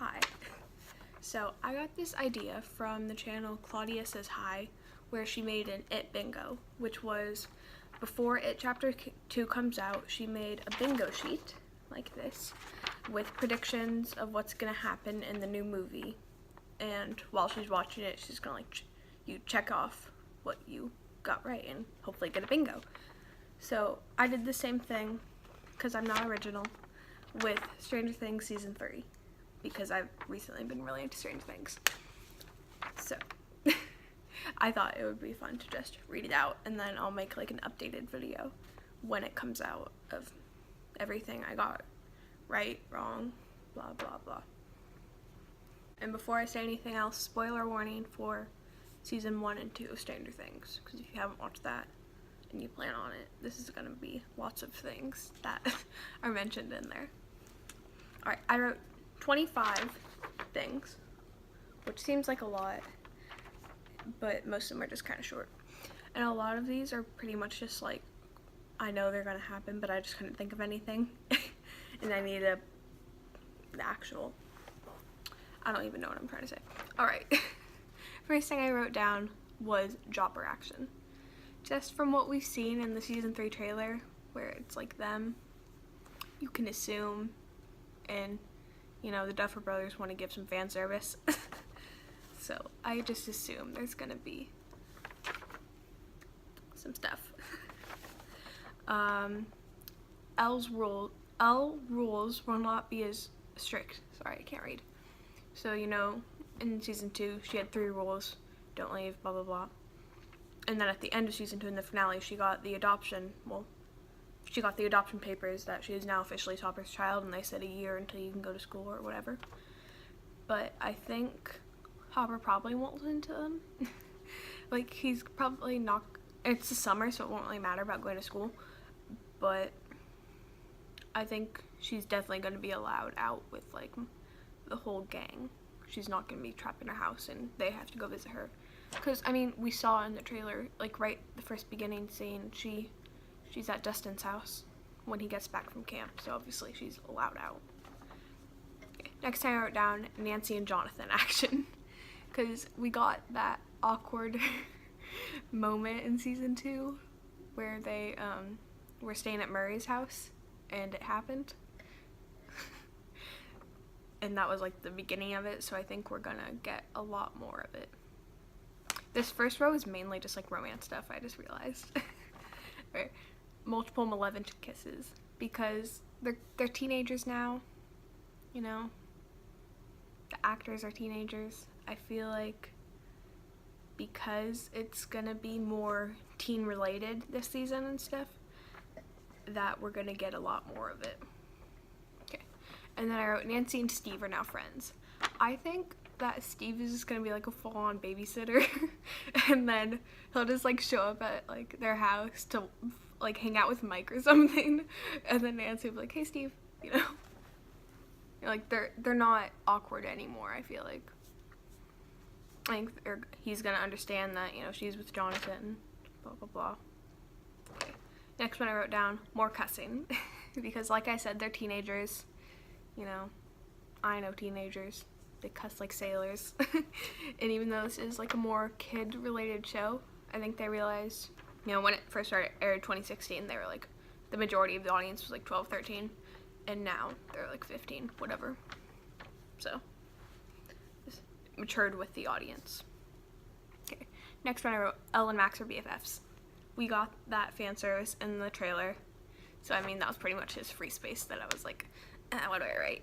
Hi. So I got this idea from the channel Claudia Says Hi, where she made an It bingo, which was before It Chapter 2 comes out. She made a bingo sheet like this with predictions of what's gonna happen in the new movie, and while she's watching it, she's gonna you check off what you got right and hopefully get a bingo. So I did the same thing, because I'm not original, with Stranger Things Season 3, because I've recently been really into Stranger Things. So I thought it would be fun to just read it out, and then I'll make like an updated video when it comes out of everything I got right, wrong, blah blah blah. And before I say anything else, spoiler warning for Season 1 and 2 of Stranger Things, because if you haven't watched that and you plan on it, this is going to be lots of things that are mentioned in there. Alright, I wrote 25 things, which seems like a lot, but most of them are just kind of short. And a lot of these are pretty much just like, I know they're going to happen, but I just couldn't think of anything. And I need the actual, I don't even know what I'm trying to say. Alright. First thing I wrote down was Jopper action. Just from what we've seen in the Season 3 trailer, where it's like them, you can assume, and you know, the Duffer Brothers want to give some fan service. So I just assume there's gonna be some stuff. L rules will not be as strict. Sorry, I can't read. So, you know, in Season 2, she had 3 rules. Don't leave, blah, blah, blah. And then at the end of Season 2, in the finale, she got the adoption papers that she is now officially Hopper's child, and they said a year until you can go to school or whatever. But I think Hopper probably won't listen to them. Like, he's probably not, it's the summer, so it won't really matter about going to school. But I think she's definitely going to be allowed out with, like, the whole gang. She's not going to be trapped in her house and they have to go visit her. Because, I mean, we saw in the trailer, like, right the first beginning scene, she's at Dustin's house when he gets back from camp, so obviously she's allowed out. Okay. Next time I wrote down Nancy and Jonathan action, because we got that awkward moment in Season 2 where they were staying at Murray's house and it happened. And that was like the beginning of it, so I think we're gonna get a lot more of it. This first row is mainly just like romance stuff, I just realized. Right. Multiple malevolent kisses, because they're teenagers now, you know. The actors are teenagers. I feel like because it's gonna be more teen related this season and stuff, that we're gonna get a lot more of it. And then I wrote, Nancy and Steve are now friends. I think that Steve is just gonna be like a full-on babysitter, and then he'll just like show up at like their house to like hang out with Mike or something, and then Nancy will be like, hey Steve, you know? Like they're not awkward anymore, I feel like. I think he's gonna understand that, you know, she's with Jonathan, blah blah blah. Okay. Next one I wrote down, more cussing. Because like I said, they're teenagers. You know, I know teenagers, they cuss like sailors. And even though this is like a more kid-related show, I think they realized, you know, when it first aired 2016, they were like, the majority of the audience was like 12, 13, and now they're like 15, whatever. So, it's matured with the audience. Okay, next one I wrote, Elle and Max are BFFs. We got that fan service in the trailer, so I mean, that was pretty much his free space that I was like, what do I write?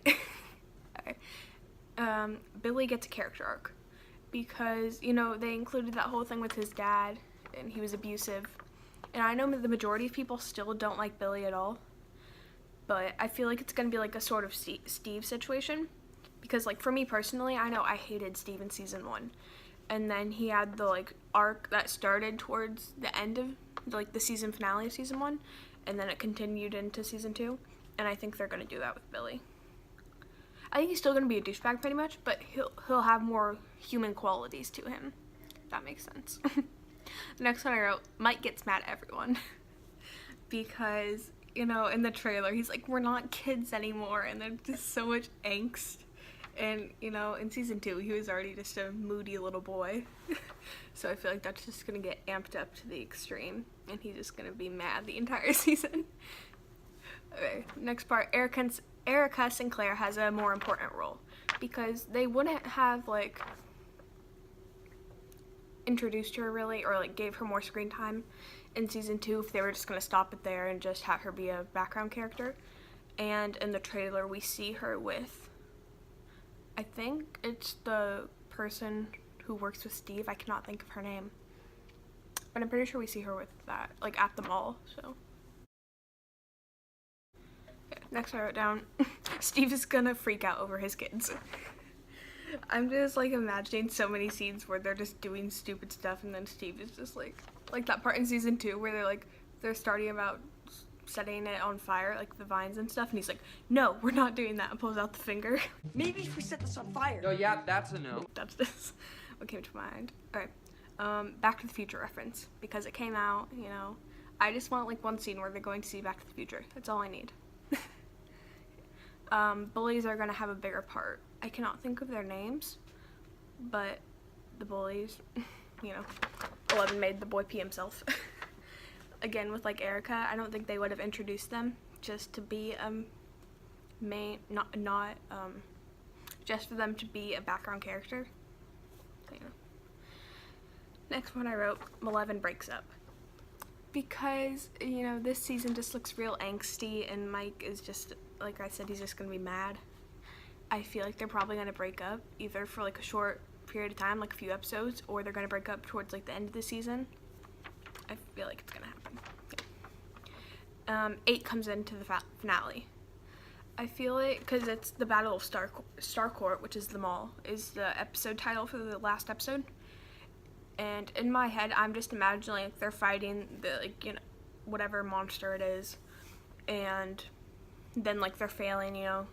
Okay. Billy gets a character arc, because, you know, they included that whole thing with his dad, and he was abusive. And I know the majority of people still don't like Billy at all, but I feel like it's going to be like a sort of Steve situation, because, like, for me personally, I know I hated Steve in Season 1, and then he had the, like, arc that started towards the end of, like, the season finale of Season 1, and then it continued into Season 2. And I think they're going to do that with Billy. I think he's still going to be a douchebag pretty much, but he'll have more human qualities to him. If that makes sense. The next one I wrote, Mike gets mad at everyone. Because, you know, in the trailer, he's like, we're not kids anymore, and there's just so much angst. And, you know, in season 2, he was already just a moody little boy. So I feel like that's just gonna get amped up to the extreme, and he's just gonna be mad the entire season. Okay, next part. Erica Sinclair has a more important role, because they wouldn't have, like, introduced her really, or, like, gave her more screen time in season 2 if they were just gonna stop it there and just have her be a background character. And in the trailer, we see her with, I think it's the person who works with Steve. I cannot think of her name, but I'm pretty sure we see her with that, like, at the mall. So okay, next I wrote down Steve is gonna freak out over his kids. I'm just, like, imagining so many scenes where they're just doing stupid stuff, and then Steve is just like that part in season 2 where they're starting about setting it on fire, like the vines and stuff, and he's like, no, we're not doing that, and pulls out the finger. Maybe if we set this on fire. Oh yeah, that's a no. That's this. What came to mind. Alright, Back to the Future reference, because it came out, you know. I just want, like, one scene where they're going to see Back to the Future. That's all I need. Bullies are gonna have a bigger part. I cannot think of their names, but the bullies, you know, 11 made the boy pee himself. Again, with, like, Erica, I don't think they would have introduced them just to be just for them to be a background character. So, you know. Next one I wrote, 11 breaks up. Because, you know, this season just looks real angsty, and Mike is just, like I said, he's just gonna be mad. I feel like they're probably gonna break up, either for, like, a short period of time, like a few episodes, or they're gonna break up towards, like, the end of the season. I feel like it's gonna happen. Yeah. 8 comes into the finale. I feel like, because it's the Battle of Starcourt, which is the mall, is the episode title for the last episode. And in my head, I'm just imagining, like, they're fighting the, like, you know, whatever monster it is, and then, like, they're failing, you know,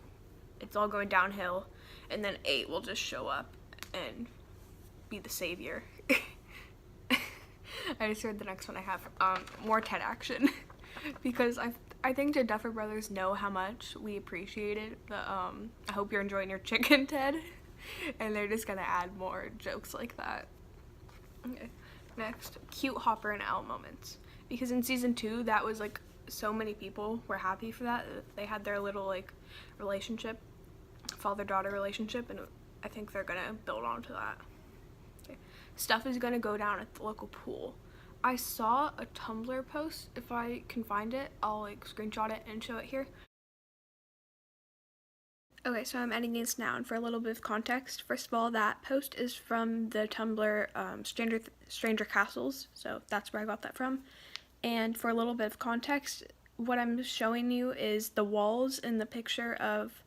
it's all going downhill, and then 8 will just show up and be the savior. I just heard the next one I have, more Ted action, because I think the Duffer Brothers know how much we appreciated the, I hope you're enjoying your chicken, Ted, and they're just gonna add more jokes like that. Okay, next, cute Hopper and Al moments, because in season 2, that was, like, so many people were happy for that. They had their little, like, relationship, father-daughter relationship, and I think they're gonna build onto that. Okay. Stuff is gonna go down at the local pool. I saw a Tumblr post. If I can find it, I'll, like, screenshot it and show it here. Okay, so I'm editing this now, and for a little bit of context, first of all, that post is from the Tumblr Stranger Castles, so that's where I got that from. And for a little bit of context, what I'm showing you is the walls in the picture of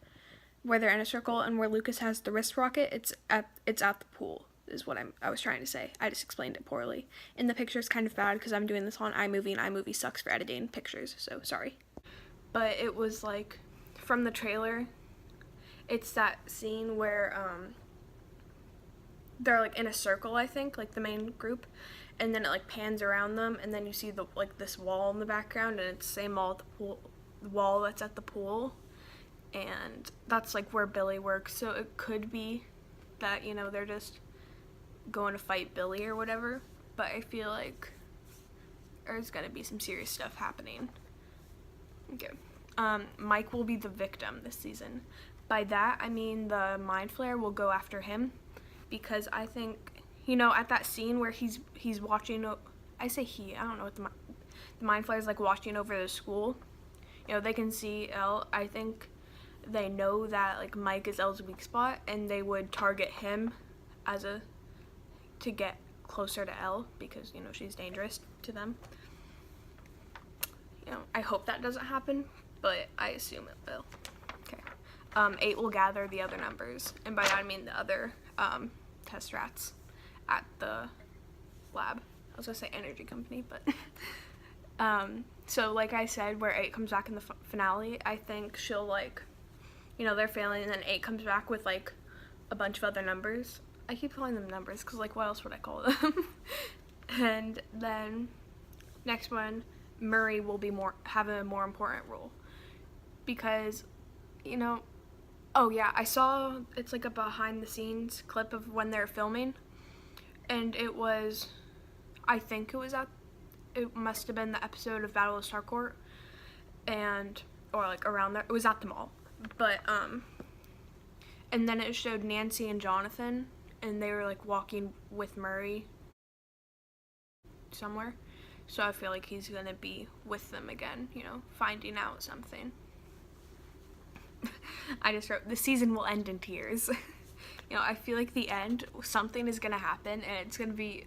where they're in a circle and where Lucas has the wrist rocket. It's at the pool, is what I was trying to say. I just explained it poorly. And the picture is kind of bad because I'm doing this on iMovie, and iMovie sucks for editing pictures, so sorry. But it was, like, from the trailer, it's that scene where they're, like, in a circle, I think, like the main group, and then it, like, pans around them, and then you see the, like, this wall in the background, and it's the same wall at the pool, the wall that's at the pool, and that's, like, where Billy works. So it could be that, you know, they're just going to fight Billy or whatever, but I feel like there's gonna be some serious stuff happening. Okay. Mike will be the victim this season. By that, I mean the Mind Flayer will go after him, because I think, you know, at that scene where he's watching, I say he, I don't know what the Mind Flayer's, like, watching over the school, you know, they can see Elle. I think they know that, like, Mike is Elle's weak spot, and they would target him to get closer to Elle, because, you know, she's dangerous to them. You know, I hope that doesn't happen, but I assume it will. Okay. 8 will gather the other numbers, and by that I mean the other test rats at the lab. I was gonna say energy company, but so like I said, where 8 comes back in the finale, I think she'll, like, you know, they're failing, and then 8 comes back with, like, a bunch of other numbers. I keep calling them numbers because, like, what else would I call them? And then next one, Murray will be have a more important role, because, you know, Oh yeah, I saw, it's like a behind the scenes clip of when they're filming, and it was, I think it must have been the episode of Battle of Starcourt, and, or like around there, it was at the mall, but, and then it showed Nancy and Jonathan, and they were like walking with Murray somewhere, so I feel like he's gonna be with them again, you know, finding out something. I just wrote, the season will end in tears. You know, I feel like the end, something is gonna happen, and it's gonna be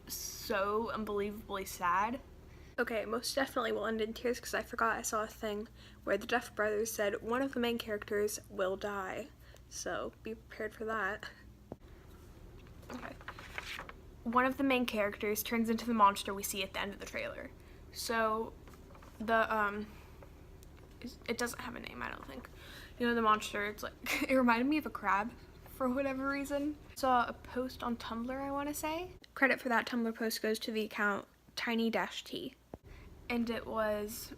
so unbelievably sad. Okay, most definitely will end in tears, because I forgot I saw a thing where the Duff brothers said one of the main characters will die. So, be prepared for that. Okay. One of the main characters turns into the monster we see at the end of the trailer. So, it doesn't have a name, I don't think. You know, the monster, it's like, it reminded me of a crab for whatever reason. Saw a post on Tumblr, I want to say. Credit for that Tumblr post goes to the account tiny-t. And it was,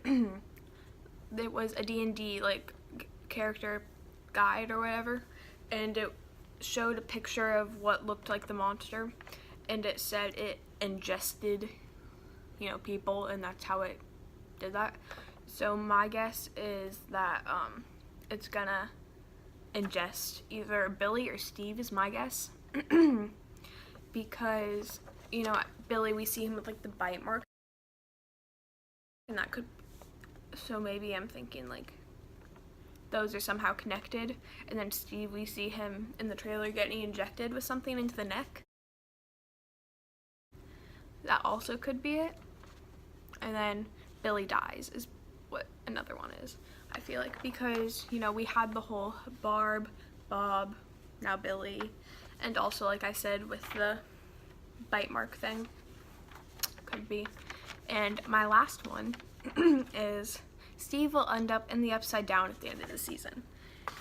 it was a D&D, like, character guide or whatever. And it showed a picture of what looked like the monster. And it said it ingested, you know, people, and that's how it did that. So my guess is that it's gonna ingest either Billy or Steve is my guess. Because, you know, Billy, we see him with like the bite mark, and that could, so maybe I'm thinking like those are somehow connected. And then Steve, we see him in the trailer getting injected with something into the neck. That also could be it. And then Billy dies is what another one is, I feel like, because, you know, we had the whole Barb, Bob, now Billy, and also, like I said, with the bite mark thing, could be. And my last one is Steve will end up in the Upside Down at the end of the season,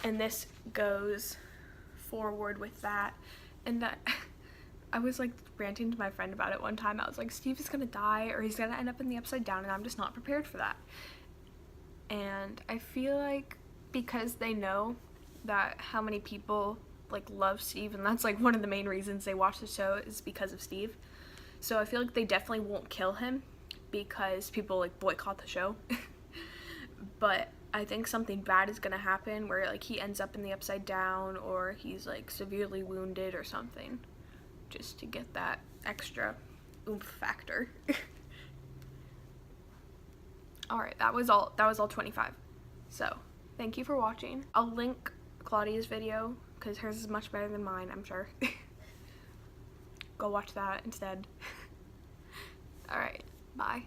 and this goes forward with that. And I was like ranting to my friend about it one time. I was like, Steve is gonna die, or he's gonna end up in the Upside Down, and I'm just not prepared for that. And I feel like because they know that how many people like love Steve, and that's like one of the main reasons they watch the show is because of Steve. So I feel like they definitely won't kill him because people like boycott the show. But I think something bad is gonna happen where like he ends up in the Upside Down, or he's like severely wounded or something, just to get that extra oomph factor. Alright, that was all 25. So, thank you for watching. I'll link Claudia's video, because hers is much better than mine, I'm sure. Go watch that instead. Alright, bye.